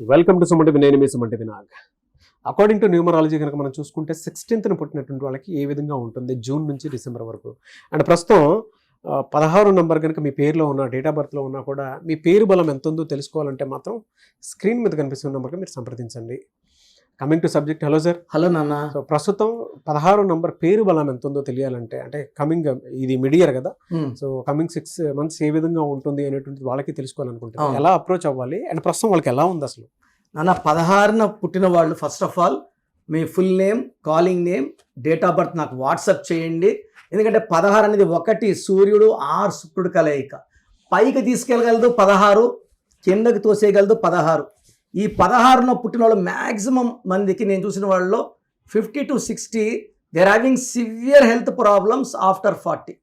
Welcome to Suman TV. నేను మీ Suman TV Nag. According to numerology కనుక మనం చూసుకుంటే 16th పుట్టినటువంటి వాళ్ళకి ఏ విధంగా ఉంటుంది జూన్ నుంచి డిసెంబర్ వరకు. అండ్ ప్రస్తుతం 16 నంబర్ కనుక మీ పేరులో ఉన్న డేట్ ఆఫ్ బర్త్లో ఉన్నా కూడా మీ పేరు బలం ఎంత ఉందో తెలుసుకోవాలంటే మాత్రం స్క్రీన్ మీద కనిపిస్తున్న నెంబర్కి మీరు సంప్రదించండి. Coming to subject. Hello sir. Hello నాన్న. సో ప్రస్తుతం 16 నంబర్ పేరు బలం ఎంత ఉందో తెలియాలంటే, అంటే కమింగ్ ఇది మిడ్ ఇయర్ కదా, సో కమింగ్ 6 months ఏ విధంగా ఉంటుంది అనేటువంటిది వాళ్ళకి తెలుసుకోవాలనుకుంటున్నారు. ఎలా అప్రోచ్ అవ్వాలి అండ్ ప్రస్తుతం వాళ్ళకి ఎలా ఉంది అసలు? నాన్న 16న పుట్టిన వాళ్ళు first of all me full name, calling name, date of birth నాకు వాట్సాప్ చేయండి. ఎందుకంటే 16 అనేది 1 సూర్యుడు 6 శుక్రుడు కలయిక. పైకి తీసుకెళ్ళగలదు 16, కిందకి తోసేయగలదు 16. ఈ 16న పుట్టిన వాళ్ళు మ్యాక్సిమం మందికి నేను చూసిన వాళ్ళలో 50 to 60 they are having severe health problems after 40.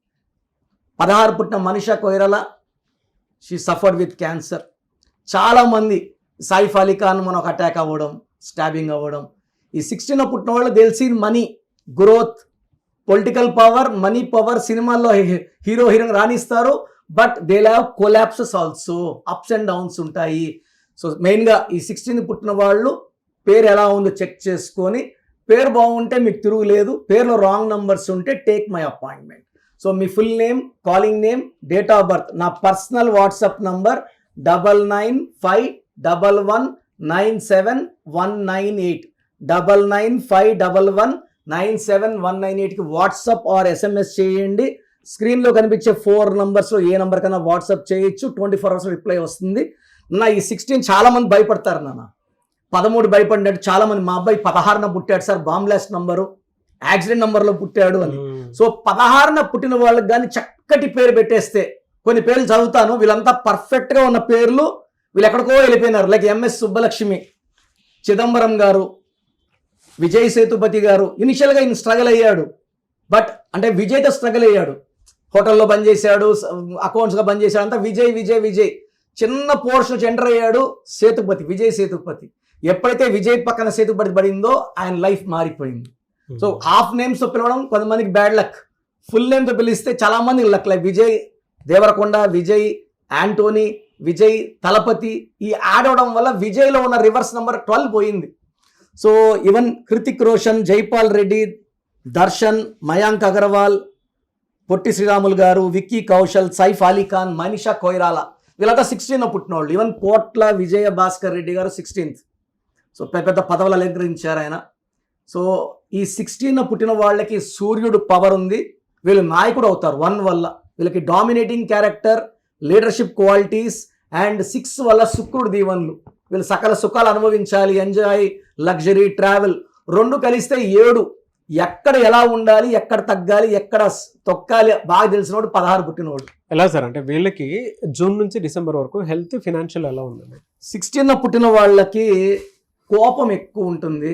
16 పుట్టిన Manisha Koirala, she suffered with cancer. చాలామంది సైఫ్ అలీ ఖాన్ మనకు అటాక్ అవ్వడం, స్టాబింగ్ అవ్వడం. ఈ 16 పుట్టిన వాళ్ళు దిల్ సీన్ money, growth, political power, money power. సినిమాల్లో హీరో హీరోయిన్ రాణిస్తారు, but they have collapses also, ups and downs ఉంటాయి. సో మెయిన్గా ఈ 16 పుట్టిన వాళ్ళు పేరు ఎలా ఉందో చెక్ చేసుకొని, పేరు బాగుంటే మీకు తిరుగులేదు, పేరులో రాంగ్ నంబర్స్ ఉంటే టేక్ మై అపాయింట్మెంట్. సో మీ full name, calling name, date of birth, నా పర్సనల్ వాట్సాప్ నంబర్ 995111971998 995111971998కి వాట్సాప్ ఆర్ ఎస్ఎంఎస్ చేయండి. స్క్రీన్లో కనిపించే 4 నంబర్స్లో ఏ నెంబర్ కన్నా వాట్సాప్ చేయొచ్చు. 24 hours రిప్లై వస్తుంది. నా ఈ 16 చాలా మంది భయపడతారు నాన్న. 13 భయపడినట్టు చాలా మంది. మా అబ్బాయి 16న పుట్టాడు sir, bomb blast number, accident నంబర్లో పుట్టాడు అని. సో 16న పుట్టిన వాళ్ళకి కానీ చక్కటి పేరు పెట్టేస్తే, కొన్ని పేర్లు చదువుతాను, వీళ్ళంతా పర్ఫెక్ట్గా ఉన్న పేర్లు, వీళ్ళు ఎక్కడికో వెళ్ళిపోయినారు. లైక్ ఎంఎస్ సుబ్బలక్ష్మి, చిదంబరం గారు, విజయ్ సేతుపతి గారు. ఇనిషియల్గా ఈయన స్ట్రగల్ అయ్యాడు, బట్ అంటే విజయ్తో స్ట్రగల్ అయ్యాడు. హోటల్లో పనిచేశాడు, అకౌంట్స్గా పనిచేశాడు, అంతా విజయ్ విజయ్ విజయ్. చిన్న పోర్షన్ నుంచి ఎంటర్ అయ్యాడు సేతుపతి, విజయ్ సేతుపతి. ఎప్పుడైతే విజయ్ పక్కన సేతుపతి పడిందో ఆయన లైఫ్ మారిపోయింది. సో హాఫ్ నేమ్స్తో పిలవడం కొంతమందికి బ్యాడ్ లక్, ఫుల్ నేమ్తో పిలిస్తే చాలా మందికి లక్. లైక్ విజయ్ దేవరకొండ, విజయ్ యాంటోనీ, విజయ్ తలపతి. ఈ యాడ్ అవడం వల్ల విజయ్లో ఉన్న రివర్స్ నెంబర్ 12 పోయింది. సో ఈవెన్ హృతిక్ రోషన్, జైపాల్ రెడ్డి, దర్శన్, మయాంక్ అగర్వాల్, పొట్టి శ్రీరాములు గారు, విక్కీ కౌశల్, సైఫ్ అలీ ఖాన్, మనీషా కొయిరాలా, వీళ్ళంతా 16 పుట్టిన వాళ్ళు. ఈవెన్ కోట్ల విజయ భాస్కర్ రెడ్డి గారు 16th. సో పెద్ద పెద్ద పదవులు అలంకరించారు ఆయన. సో ఈ 16 పుట్టిన వాళ్ళకి సూర్యుడు పవర్ ఉంది. వీళ్ళు నాయకుడు అవుతారు 1 వల్ల. వీళ్ళకి dominating character, leadership qualities, and 6 వల్ల శుక్రుడు దీవెనలు. వీళ్ళు సకల సుఖాలు అనుభవించాలి, ఎంజాయ్, లగ్జరీ, ట్రావెల్ 2 కలిస్తే 7. ఎక్కడ ఎలా ఉండాలి, ఎక్కడ తగ్గాలి, ఎక్కడ తొక్కాలి బాగా తెలిసినోడు 16 పుట్టినోడు. ఎలా సార్ అంటే వీళ్ళకి జూన్ నుంచి డిసెంబర్ వరకు హెల్త్, ఫినాన్షియల్ ఎలా ఉందండి? 16 పుట్టిన వాళ్ళకి కోపం ఎక్కువ ఉంటుంది.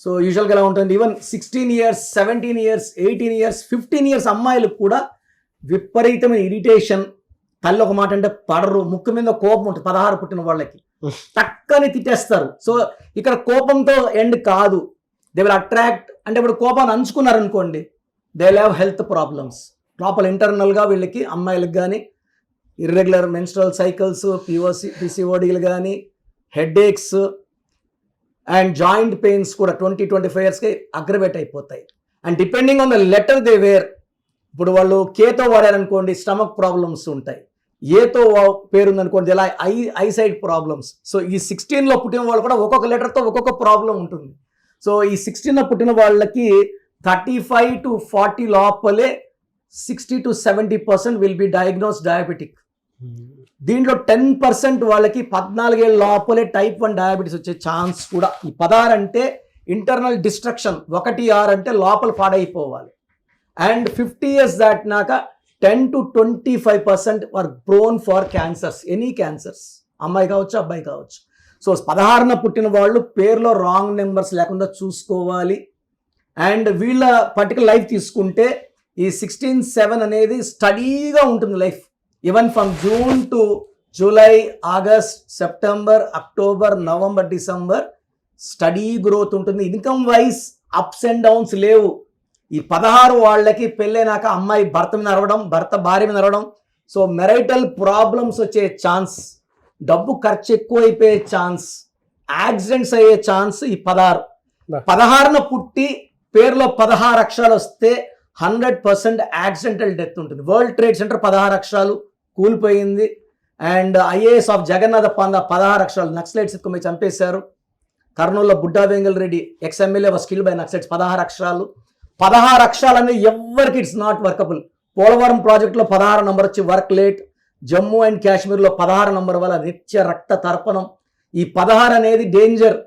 సో యూజువల్గా ఎలా ఉంటుంది, even 16 years, 17 years, 18 years, 15 years అమ్మాయిలకు కూడా విపరీతమైన ఇరిటేషన్. తల్లి ఒక మాట అంటే పడరు, ముక్కు మీద కోపం ఉంటుంది 16 పుట్టిన వాళ్ళకి. టక్కని తిట్టేస్తారు. సో ఇక్కడ కోపంతో ఎండ్ కాదు, దే విల్ అట్రాక్ట్. అంటే ఇప్పుడు కోపాన్ని అంచుకున్నారనుకోండి, they will have health problems. లోపల ఇంటర్నల్గా వీళ్ళకి అమ్మాయిలకు కానీ ఇర్రెగ్యులర్ మెన్స్ట్రల్ సైకిల్స్, పిసిఓడీలు కానీ, హెడ్ఏక్స్ అండ్ జాయింట్ పెయిన్స్ కూడా 20-25 yearsకి అగ్రవేట్ అయిపోతాయి. And depending on the letter they were. ఇప్పుడు వాళ్ళు కేతో వాడారనుకోండి, స్టమక్ ప్రాబ్లమ్స్ ఉంటాయి. ఏతో పేరుందనుకోండి, ఇలా ఐసైట్ ప్రాబ్లమ్స్. సో ఈ 16లో పుట్టిన వాళ్ళు కూడా ఒక్కొక్క లెటర్తో ఒక్కొక్క ప్రాబ్లం ఉంటుంది. సో ఈ 16లో పుట్టిన వాళ్ళకి 35 to 40 లోపలే 60 to 70% will be diagnose diabetic. దీంట్లో 10% వాళ్ళకి 14 ఏళ్ళ లోపలే type 1 డయాబెటీస్ వచ్చే ఛాన్స్ కూడా. ఈ 16 అంటే ఇంటర్నల్ డిస్ట్రక్షన్, 1-6 అంటే లోపల పాడైపోవాలి. అండ్ 50 years దాటినాక 10 to 25% are prone for cancers, any cancers, అమ్మాయి కావచ్చు అబ్బాయి కావచ్చు. సో 16న పుట్టిన వాళ్ళు పేరులో రాంగ్ నెంబర్స్ లేకుండా చూసుకోవాలి. అండ్ వీళ్ళ పర్టికులర్ లైఫ్ తీసుకుంటే ఈ 16-7 అనేది స్టడీగా ఉంటుంది life. Even from June to July, August, September, October, November, December steady growth ఉంటుంది. Income wise ups and downs లేవు. ఈ 16 వాళ్ళకి పెళ్ళైనాక అమ్మాయి భర్త మీద అరవడం, భర్త భార్య మీద అరవడం. సో మెరైటల్ ప్రాబ్లమ్స్ వచ్చే ఛాన్స్, డబ్బు ఖర్చు ఎక్కువైపోయే ఛాన్స్, యాక్సిడెంట్స్ అయ్యే ఛాన్స్ ఈ 16. బా. 16న పుట్టి పేరులో 16 అక్షరాలు వస్తే 100% యాక్సిడెంటల్ డెత్ ఉంటుంది. వరల్డ్ ట్రేడ్ సెంటర్ 16 అక్షరాలు కూలిపోయింది. And IAS of Jagannatha Panda 16 అక్షరాలు నక్సలైట్స్ ఎక్కువ చంపేశారు. కర్నూలులో Budda Vengal Reddy ex MLA was killed by Naxalites 16 అక్షరాలు. 16 అక్షరాలు అనేది ఎవరికి ఇట్స్ నాట్ వర్కబుల్. పోలవరం ప్రాజెక్టులో 16 నంబర్ వచ్చి వర్క్ లేట్. జమ్మూ అండ్ కాశ్మీర్లో 16 నంబర్ వల్ల నిత్య రక్త తర్పణం. ఈ 16 అనేది డేంజర్.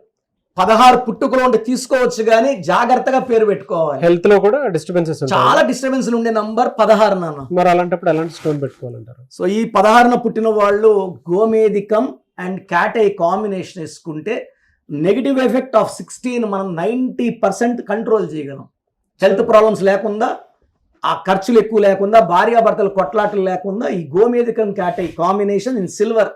16 పుట్టుకలో ఉంటే తీసుకోవచ్చు కానీ జాగ్రత్తగా పేరు పెట్టుకోవాలి. హెల్త్ లో కూడా డిస్టర్బెన్సెస్ చాలా డిస్టర్బెన్స్ ఉండే నంబర్ 16 నాన్న. మరి అలాంటప్పుడు ఎలాంటి స్టోన్ పెట్టుకోవాలంటారు? సో ఈ 16న పుట్టిన వాళ్ళు గోమేధికం అండ్ క్యాటై కాంబినేషన్ వేసుకుంటే నెగిటివ్ ఎఫెక్ట్ ఆఫ్ 16 మనం 90% కంట్రోల్ చేయగలం. హెల్త్ ప్రాబ్లమ్స్ లేకుండా, ఆ ఖర్చులు ఎక్కువ లేకుండా, భార్యాభర్తలు కొట్లాటలు లేకుండా ఈ గోమేధికం క్యాటై కాంబినేషన్ ఇన్ సిల్వర్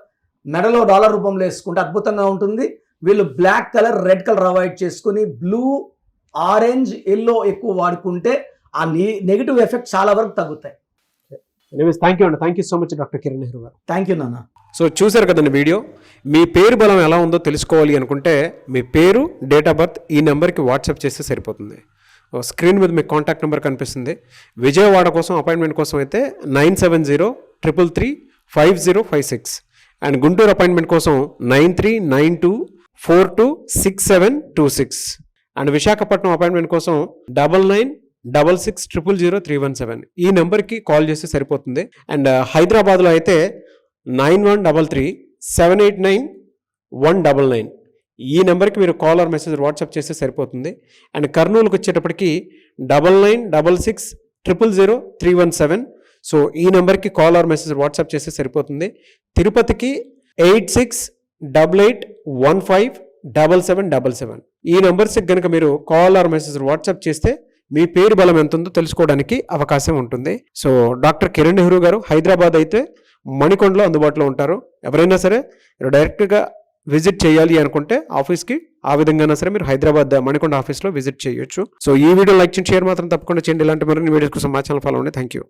మెడలో డాలర్ రూపంలో వేసుకుంటే అద్భుతంగా ఉంటుంది. వీళ్ళు black colour, red colour avoid చేసుకుని బ్లూ, ఆరెంజ్, ఎల్లో ఎక్కువ వాడుకుంటే ఆ నెగిటివ్ ఎఫెక్ట్ చాలా వరకు తగ్గుతాయి. థ్యాంక్ యూ అండి. Thank you so much doctor Kiran Nehru గారు. థ్యాంక్ యూ నాన్న. సో చూసారు కదండి వీడియో. మీ పేరు బలం ఎలా ఉందో తెలుసుకోవాలి అనుకుంటే మీ పేరు, డేట్ ఆఫ్ బర్త్ ఈ నెంబర్కి వాట్సాప్ చేస్తే సరిపోతుంది. స్క్రీన్ మీద మీకు కాంటాక్ట్ నెంబర్ కనిపిస్తుంది. విజయవాడ కోసం అపాయింట్మెంట్ కోసం అయితే 9703335056 అండ్ గుంటూరు అపాయింట్మెంట్ కోసం 9392426726 అండ్ విశాఖపట్నం అపాయింట్మెంట్ కోసం 9966600317 ఈ నెంబర్కి కాల్ చేస్తే సరిపోతుంది. అండ్ హైదరాబాద్లో అయితే 9133789199 ఈ నెంబర్కి మీరు కాల్ ఆర్ మెసేజ్ వాట్సాప్ చేస్తే సరిపోతుంది. అండ్ కర్నూలుకి వచ్చేటప్పటికి 9966000317 సో ఈ నెంబర్కి కాల్ ఆర్ మెసేజ్ వాట్సాప్ చేస్తే సరిపోతుంది. తిరుపతికి 8688157777 ఈ నెంబర్స్కి కనుక మీరు కాల్ ఆర్ మెసేజ్ వాట్సాప్ చేస్తే మీ పేరు బలం ఎంత ఉందో తెలుసుకోవడానికి అవకాశం ఉంటుంది. సో డాక్టర్ కిరణ్ నెహ్రూ గారు హైదరాబాద్ అయితే మణికొండలో అందుబాటులో ఉంటారు. ఎవరైనా సరే మీరు డైరెక్ట్గా విజిట్ చేయాలి అనుకుంటే ఆఫీస్కి ఆ విధంగా సరే మీరు హైదరాబాద్ మణికొండ ఆఫీస్లో విజిట్ చేయొచ్చు. సో ఈ వీడియో లైక్ చేయండి, షేర్ మాత్రం తప్పకుండా చేయండి. ఇలాంటి మరిన్ని వీడియోస్ కోసం మా ఛానల్ ఫాలో అవ్వండి. Thank you.